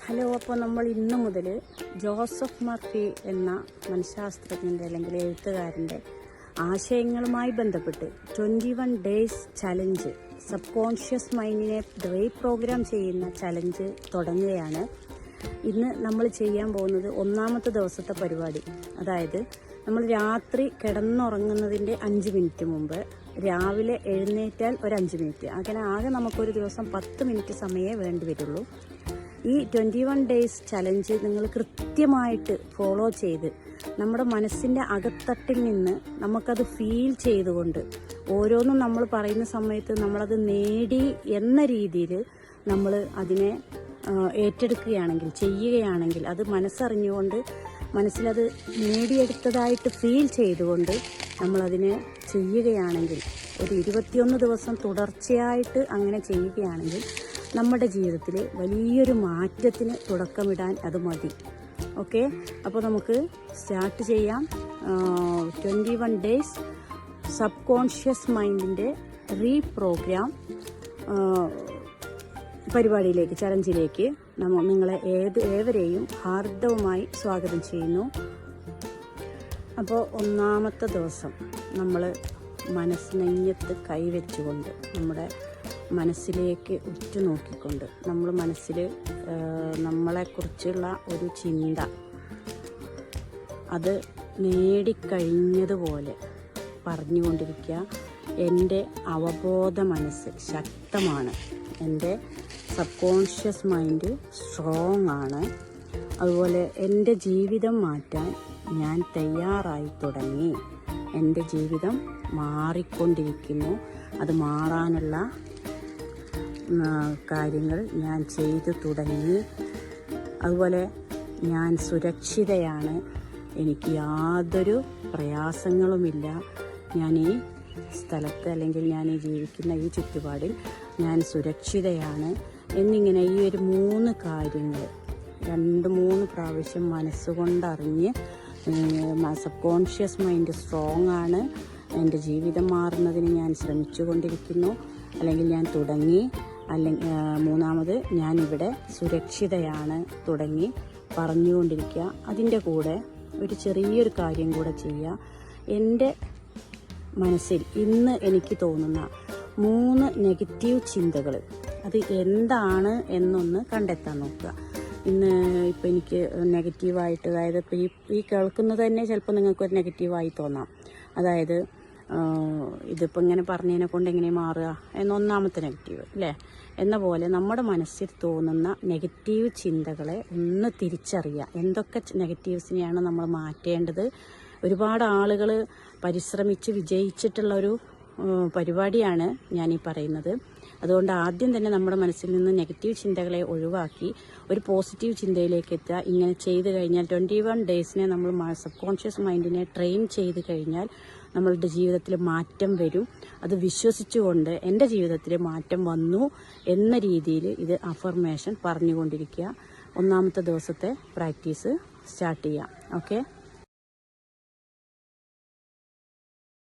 Hello, അപ്പോൾ നമ്മൾ ഇന്നു മുതൽ ജോസഫ് മർഫി എന്ന മനഃശാസ്ത്രജ്ഞൻ്റെ അല്ലെങ്കിൽ എഴുത്തുകാരൻ്റെ ആശയങ്ങളുമായി ബന്ധപ്പെട്ട് 21 ഡേയ്സ് ചലഞ്ച്, സബ് കോൺഷ്യസ് മൈൻഡിനെ റീപ്രോഗ്രാം ചെയ്യുന്ന ചലഞ്ച് തുടങ്ങുകയാണ്. ഇന്ന് നമ്മൾ ചെയ്യാൻ പോകുന്നത് ഒന്നാമത്തെ ദിവസത്തെ പരിപാടി. അതായത് നമ്മൾ രാത്രി കിടന്നുറങ്ങുന്നതിൻ്റെ 5 മിനിറ്റ് മുമ്പ്, രാവിലെ എഴുന്നേറ്റാൽ ഒരു 5 മിനിറ്റ്, അങ്ങനെ ആകെ നമുക്കൊരു ദിവസം 10 മിനിറ്റ് സമയമേ വേണ്ടി വരുള്ളൂ. ഈ 21 ഡേയ്സ് ചലഞ്ച് നിങ്ങൾ കൃത്യമായിട്ട് ഫോളോ ചെയ്ത് നമ്മുടെ മനസ്സിൻ്റെ അകത്തട്ടിൽ നിന്ന് നമുക്കത് ഫീൽ ചെയ്തുകൊണ്ട് ഓരോന്നും നമ്മൾ പറയുന്ന സമയത്ത് നമ്മളത് നേടി എന്ന രീതിയിൽ നമ്മൾ അതിനെ ഏറ്റെടുക്കുകയാണെങ്കിൽ, ചെയ്യുകയാണെങ്കിൽ, അത് മനസ്സറിഞ്ഞുകൊണ്ട് മനസ്സിലത് നേടിയെടുത്തതായിട്ട് ഫീൽ ചെയ്തുകൊണ്ട് നമ്മളതിനെ ചെയ്യുകയാണെങ്കിൽ, ഒരു 21 ദിവസം തുടർച്ചയായിട്ട് അങ്ങനെ ചെയ്യുകയാണെങ്കിൽ നമ്മുടെ ജീവിതത്തിൽ വലിയൊരു മാറ്റത്തിന് തുടക്കമിടാൻ അത് മതി. ഓക്കെ, അപ്പോൾ നമുക്ക് സ്റ്റാർട്ട് ചെയ്യാം. 21 ഡേയ്സ് സബ് കോൺഷ്യസ് മൈൻഡിൻ്റെ റീപ്രോഗ്രാം പരിപാടിയിലേക്ക്, ചലഞ്ചിലേക്ക് നിങ്ങളെ ഏവരെയും ഹാർദവുമായി സ്വാഗതം ചെയ്യുന്നു. അപ്പോൾ ഒന്നാമത്തെ ദിവസം നമ്മൾ മനസ്സിനെയ്യത്ത് കൈവച്ചുകൊണ്ട്, നമ്മുടെ മനസ്സിലേക്ക് ഉറ്റുനോക്കിക്കൊണ്ട്, നമ്മൾ മനസ്സിൽ നമ്മളെക്കുറിച്ചുള്ള ഒരു ചിന്ത അത് നേടിക്കഴിഞ്ഞതുപോലെ പറഞ്ഞുകൊണ്ടിരിക്കുക. എൻ്റെ അവബോധ മനസ്സ് ശക്തമാണ്, എൻ്റെ സബ് കോൺഷ്യസ് മൈൻഡ് സ്ട്രോങ് ആണ്, അതുപോലെ എൻ്റെ ജീവിതം മാറ്റാൻ ഞാൻ തയ്യാറായി തുടങ്ങി, എൻ്റെ ജീവിതം മാറിക്കൊണ്ടിരിക്കുന്നു, അത് മാറാനുള്ള കാര്യങ്ങൾ ഞാൻ ചെയ്തു തുടങ്ങി, അതുപോലെ ഞാൻ സുരക്ഷിതയാണ്, എനിക്ക് യാതൊരു പ്രയാസങ്ങളുമില്ല, ഞാൻ ഈ സ്ഥലത്ത് അല്ലെങ്കിൽ ഞാൻ ഈ ജീവിക്കുന്ന ഈ ചുറ്റുപാടിൽ ഞാൻ സുരക്ഷിതയാണ് എന്നിങ്ങനെ ഈ ഒരു 3 കാര്യങ്ങൾ 2-3 പ്രാവശ്യം മനസ്സുകൊണ്ടറിഞ്ഞ്, സബ് കോൺഷ്യസ് മൈൻഡ് സ്ട്രോങ് ആണ്, എൻ്റെ ജീവിതം മാറുന്നതിന് ഞാൻ ശ്രമിച്ചു കൊണ്ടിരിക്കുന്നു, അല്ലെങ്കിൽ ഞാൻ തുടങ്ങി, അല്ലെങ്കിൽ മൂന്നാമത് ഞാനിവിടെ സുരക്ഷിതയാണ് തുടങ്ങി പറഞ്ഞുകൊണ്ടിരിക്കുക. അതിൻ്റെ കൂടെ ഒരു ചെറിയൊരു കാര്യം കൂടെ ചെയ്യുക. എൻ്റെ മനസ്സിൽ ഇന്ന് എനിക്ക് തോന്നുന്ന 3 നെഗറ്റീവ് ചിന്തകൾ, അത് എന്താണ് എന്നൊന്ന് കണ്ടെത്താൻ നോക്കുക. ഇന്ന് ഇപ്പം എനിക്ക് നെഗറ്റീവായിട്ട്, അതായത് ഇപ്പോൾ ഈ കേൾക്കുന്നത് തന്നെ ചിലപ്പോൾ നിങ്ങൾക്കൊരു നെഗറ്റീവായി തോന്നാം. അതായത് ഇതിപ്പോൾ ഇങ്ങനെ പറഞ്ഞതിനെ കൊണ്ട് എങ്ങനെ മാറുക എന്നൊന്നാമത്തെ നെഗറ്റീവ് അല്ലേ. എന്ന പോലെ നമ്മുടെ മനസ്സിൽ തോന്നുന്ന നെഗറ്റീവ് ചിന്തകളെ ഒന്ന് തിരിച്ചറിയുക. എന്തൊക്കെ നെഗറ്റീവ്സിനെയാണ് നമ്മൾ മാറ്റേണ്ടത്? ഒരുപാട് ആളുകൾ പരിശ്രമിച്ച് വിജയിച്ചിട്ടുള്ളൊരു പരിപാടിയാണ് ഞാനീ പറയുന്നത്. അതുകൊണ്ട് ആദ്യം തന്നെ നമ്മുടെ മനസ്സിൽ നിന്ന് നെഗറ്റീവ് ചിന്തകളെ ഒഴിവാക്കി ഒരു പോസിറ്റീവ് ചിന്തയിലേക്ക് എത്തുക. ഇങ്ങനെ ചെയ്ത് കഴിഞ്ഞാൽ 21 ഡേയ്സിനെ നമ്മൾ സബ് കോൺഷ്യസ് മൈൻഡിനെ ട്രെയിൻ ചെയ്ത് കഴിഞ്ഞാൽ നമ്മളുടെ ജീവിതത്തിൽ മാറ്റം വരും. അത് വിശ്വസിച്ചുകൊണ്ട് എൻ്റെ ജീവിതത്തിൽ മാറ്റം വന്നു എന്ന രീതിയിൽ ഇത് അഫർമേഷൻ പറഞ്ഞുകൊണ്ടിരിക്കുക. ഒന്നാമത്തെ ദിവസത്തെ പ്രാക്ടീസ് സ്റ്റാർട്ട് ചെയ്യാം. ഓക്കെ.